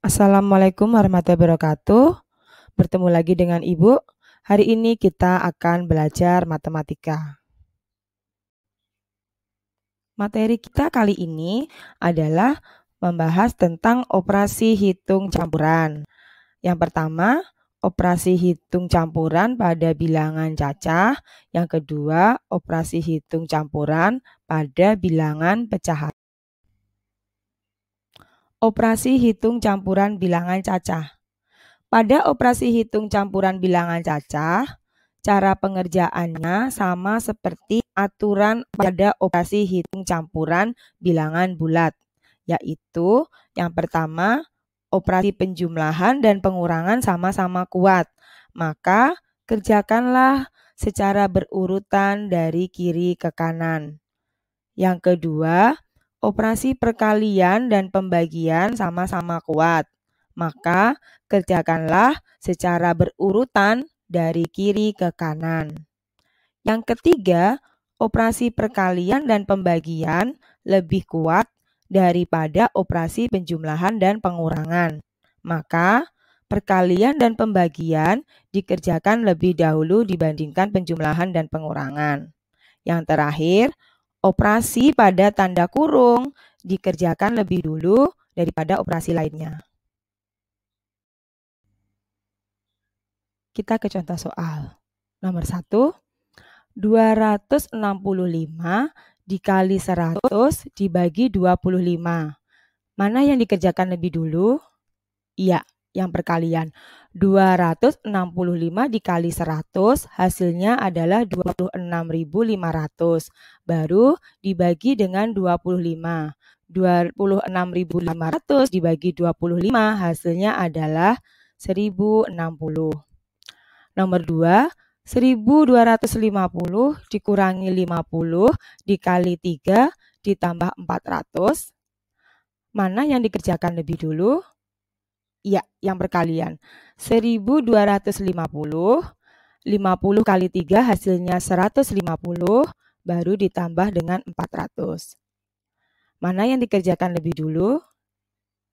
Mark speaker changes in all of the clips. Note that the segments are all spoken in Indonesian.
Speaker 1: Assalamualaikum warahmatullahi wabarakatuh. Bertemu lagi dengan Ibu. Hari ini kita akan belajar matematika. Materi kita kali ini adalah membahas tentang operasi hitung campuran. Yang pertama, operasi hitung campuran pada bilangan cacah. Yang kedua, operasi hitung campuran pada bilangan pecahan. Operasi hitung campuran bilangan cacah. Pada operasi hitung campuran bilangan cacah, cara pengerjaannya sama seperti aturan pada operasi hitung campuran bilangan bulat, yaitu yang pertama, operasi penjumlahan dan pengurangan sama-sama kuat. Maka kerjakanlah secara berurutan dari kiri ke kanan. Yang kedua, operasi perkalian dan pembagian sama-sama kuat. Maka kerjakanlah secara berurutan dari kiri ke kanan. Yang ketiga, operasi perkalian dan pembagian lebih kuat daripada operasi penjumlahan dan pengurangan. Maka perkalian dan pembagian dikerjakan lebih dahulu dibandingkan penjumlahan dan pengurangan. Yang terakhir, operasi pada tanda kurung dikerjakan lebih dulu daripada operasi lainnya. Kita ke contoh soal. Nomor 1, 265 dikali 100 dibagi 25. Mana yang dikerjakan lebih dulu? Iya, yang perkalian. 265 dikali 100 hasilnya adalah 26.500. Baru dibagi dengan 25. 26.500 dibagi 25 hasilnya adalah 1060. Nomor 2, 1250 dikurangi 50 dikali 3 ditambah 400. Mana yang dikerjakan lebih dulu? Iya, yang perkalian. 1250, 50 kali 3 hasilnya 150, baru ditambah dengan 400. Mana yang dikerjakan lebih dulu?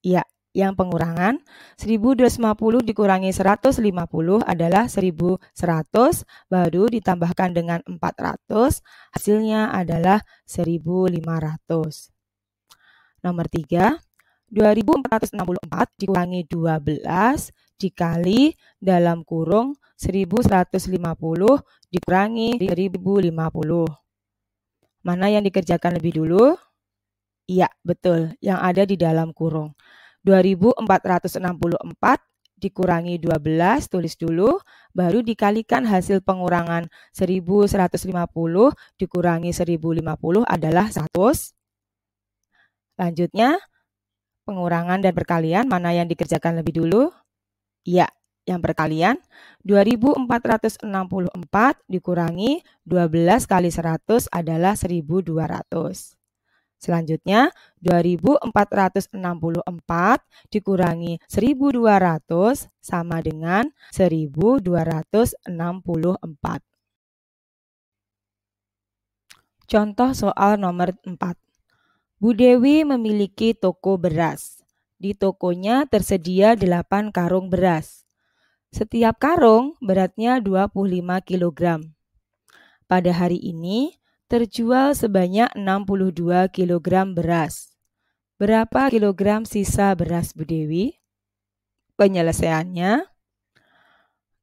Speaker 1: Iya, yang pengurangan. 1250 dikurangi 150 adalah 1100, baru ditambahkan dengan 400, hasilnya adalah 1500. Nomor 3, 2464 dikurangi 12 dikali dalam kurung 1150 dikurangi 1050. Mana yang dikerjakan lebih dulu? Iya, betul, yang ada di dalam kurung. 2464 dikurangi 12, tulis dulu, baru dikalikan hasil pengurangan 1150 dikurangi 1050 adalah 100. Lanjutnya, pengurangan dan perkalian, mana yang dikerjakan lebih dulu? Iya, yang perkalian. 2464 dikurangi 12 kali 100 adalah 1200. Selanjutnya, 2464 dikurangi 1200 sama dengan 1264. Contoh soal nomor 4. Bu Dewi memiliki toko beras. Di tokonya tersedia 8 karung beras. Setiap karung beratnya 25 kg. Pada hari ini terjual sebanyak 62 kg beras. Berapa kilogram sisa beras Bu Dewi? Penyelesaiannya,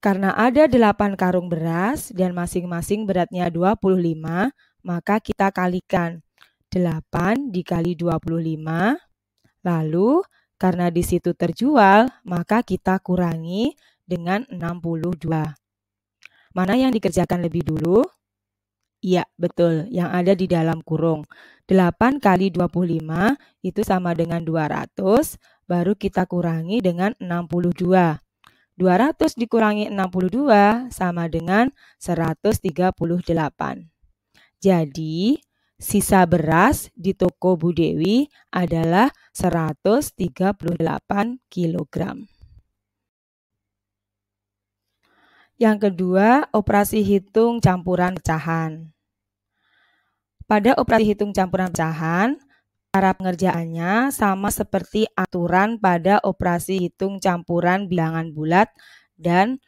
Speaker 1: karena ada 8 karung beras dan masing-masing beratnya 25, maka kita kalikan 8 dikali 25, lalu karena di situ terjual, maka kita kurangi dengan 62. Mana yang dikerjakan lebih dulu? Iya, betul, yang ada di dalam kurung. 8 kali 25 itu sama dengan 200, baru kita kurangi dengan 62. 200 dikurangi 62 sama dengan 138. Jadi, sisa beras di toko Bu Dewi adalah 138 kg. Yang kedua, operasi hitung campuran pecahan. Pada operasi hitung campuran pecahan, Cara pengerjaannya sama seperti aturan pada operasi hitung campuran bilangan bulat dan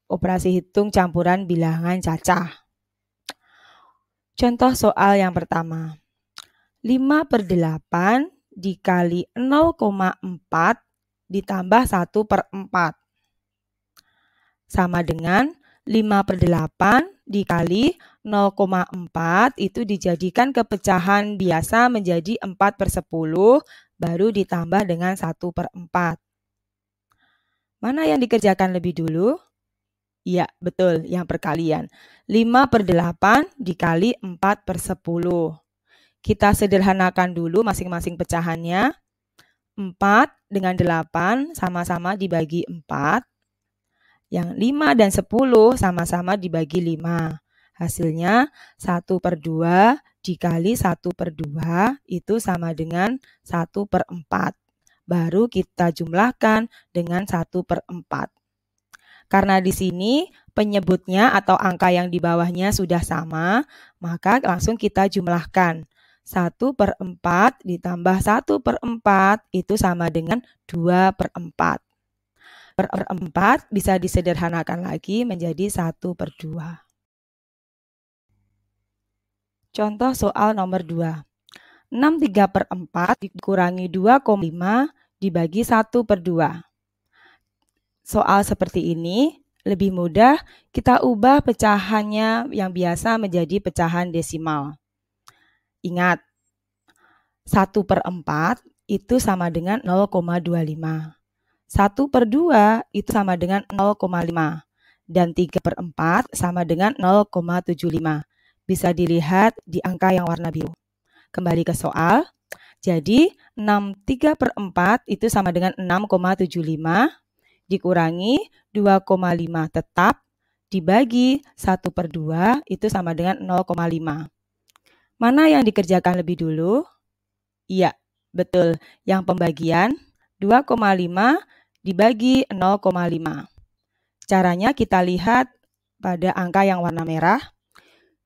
Speaker 1: operasi hitung campuran bilangan cacah. Contoh soal yang pertama. 5/8 dikali 0,4 ditambah 1/4 sama dengan 5/8 dikali 0,4 itu dijadikan kepecahan biasa menjadi 4/10 baru ditambah dengan 1/4. Mana yang dikerjakan lebih dulu? Iya, betul, yang perkalian. 5/8 dikali 4/10. Kita sederhanakan dulu masing-masing pecahannya. 4 dengan 8 sama-sama dibagi 4. Yang 5 dan 10 sama-sama dibagi 5. Hasilnya 1/2 dikali 1/2 itu sama dengan 1/4. Baru kita jumlahkan dengan 1/4. Karena di sini penyebutnya atau angka yang di bawahnya sudah sama, maka langsung kita jumlahkan. 1/4 ditambah 1/4 itu sama dengan 2/4. 4 bisa disederhanakan lagi menjadi 1/2. Contoh soal nomor 2. 6/3/4 dikurangi 2,5 dibagi 1/2. Soal seperti ini lebih mudah kita ubah pecahannya yang biasa menjadi pecahan desimal. Ingat, 1/4 itu sama dengan 0,25. 1/2 itu sama dengan 0,5 dan 3/4 sama dengan 0,75. Bisa dilihat di angka yang warna biru. Kembali ke soal. Jadi 6/3/4 itu sama dengan 6,75 dikurangi 2,5 tetap dibagi 1/2 itu sama dengan 0,5. Mana yang dikerjakan lebih dulu? Iya, betul. Yang pembagian 2,5 dibagi 0,5. Caranya kita lihat pada angka yang warna merah.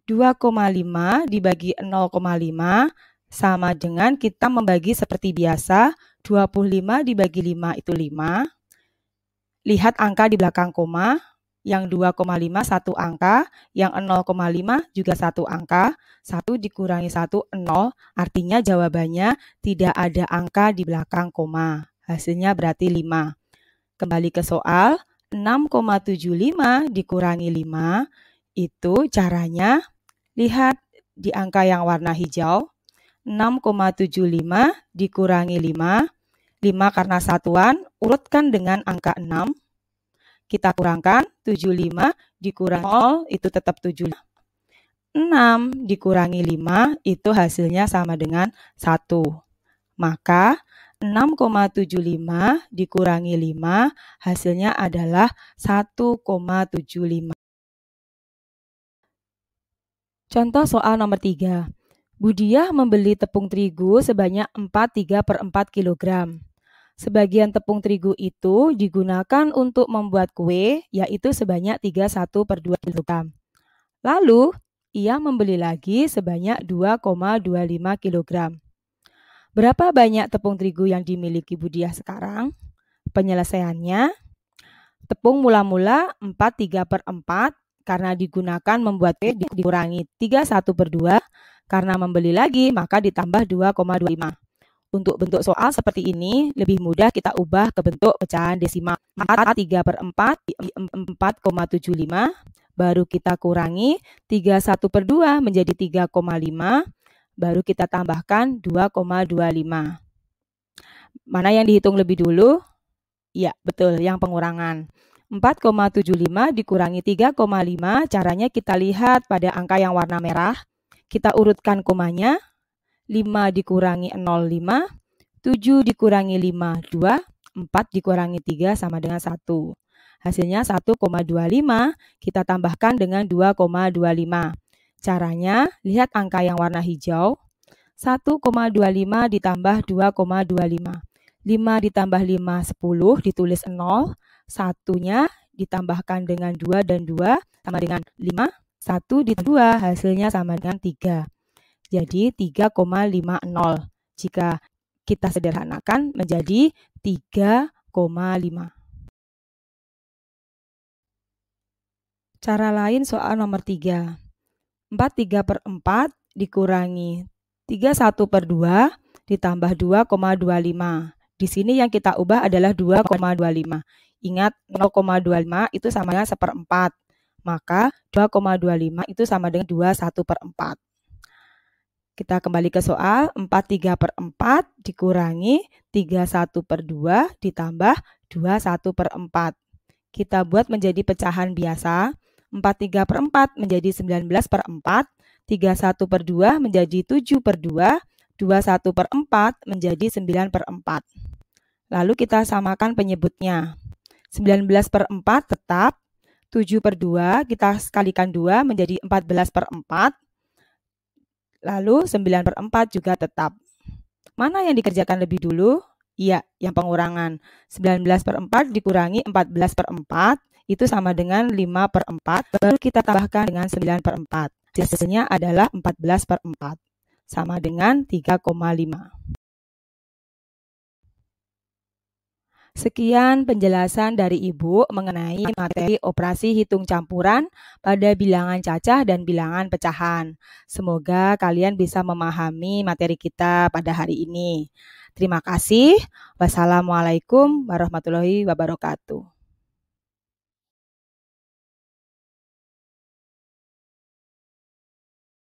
Speaker 1: 2,5 dibagi 0,5 sama dengan kita membagi seperti biasa. 25 dibagi 5 itu 5. Lihat angka di belakang koma. Yang 2,5 satu angka, yang 0,5 juga satu angka. 1 dikurangi 1, 0. Artinya jawabannya tidak ada angka di belakang koma. Hasilnya berarti 5. Kembali ke soal, 6,75 dikurangi 5, itu caranya lihat di angka yang warna hijau. 6,75 dikurangi 5, 5 karena satuan, urutkan dengan angka 6. Kita kurangkan, 75 dikurangi 0, itu tetap 75. 6 dikurangi 5, itu hasilnya sama dengan 1. Maka 6,75 dikurangi 5 hasilnya adalah 1,75. Contoh soal nomor 3. Budiah membeli tepung terigu sebanyak 4/3/4 kg. Sebagian tepung terigu itu digunakan untuk membuat kue, yaitu sebanyak 31/2 kg. Lalu, ia membeli lagi sebanyak 2,25 kg. Berapa banyak tepung terigu yang dimiliki Budiah sekarang? Penyelesaiannya, tepung mula-mula 4/3/4 karena digunakan membuat kue dikurangi 31/2 karena membeli lagi maka ditambah 2,25. Untuk bentuk soal seperti ini lebih mudah kita ubah ke bentuk pecahan desimal. 4/3/4 4,75 baru kita kurangi 31/2 menjadi 3,5. Baru kita tambahkan 2,25. Mana yang dihitung lebih dulu? Ya, betul, yang pengurangan. 4,75 dikurangi 3,5, caranya kita lihat pada angka yang warna merah. Kita urutkan komanya. 5 dikurangi 0,5, 7 dikurangi 5, 2, 4 dikurangi 3 sama dengan 1. Hasilnya 1,25, kita tambahkan dengan 2,25. Caranya, lihat angka yang warna hijau. 1,25 ditambah 2,25. 5 ditambah 5, 10, ditulis 0. Satunya ditambahkan dengan 2 dan 2 sama dengan 5. 1 ditambah 2, hasilnya sama dengan 3. Jadi 3,50. Jika kita sederhanakan menjadi 3,5. Cara lain soal nomor 3. 43/4 dikurangi 31/2 ditambah 2,25. Di sini yang kita ubah adalah 2,25. Ingat 0,25 itu sama dengan 1/4. Maka 2,25 itu sama dengan 21/4. Kita kembali ke soal. 43/4 dikurangi 31/2 ditambah 21/4. Kita buat menjadi pecahan biasa. 43/4 menjadi 19/4, 31/2 menjadi 7/2, 21/4 menjadi 9/4. Lalu kita samakan penyebutnya. 19/4 tetap, 7/2 kita kalikan 2 menjadi 14/4, lalu 9/4 juga tetap. Mana yang dikerjakan lebih dulu? Iya, yang pengurangan. 19/4 dikurangi 14/4 itu sama dengan 5/4. Baru kita tambahkan dengan 9/4. Hasilnya adalah 14/4. Sama dengan 3,5. Sekian penjelasan dari Ibu mengenai materi operasi hitung campuran pada bilangan cacah dan bilangan pecahan. Semoga kalian bisa memahami materi kita pada hari ini. Terima kasih. Wassalamualaikum warahmatullahi wabarakatuh.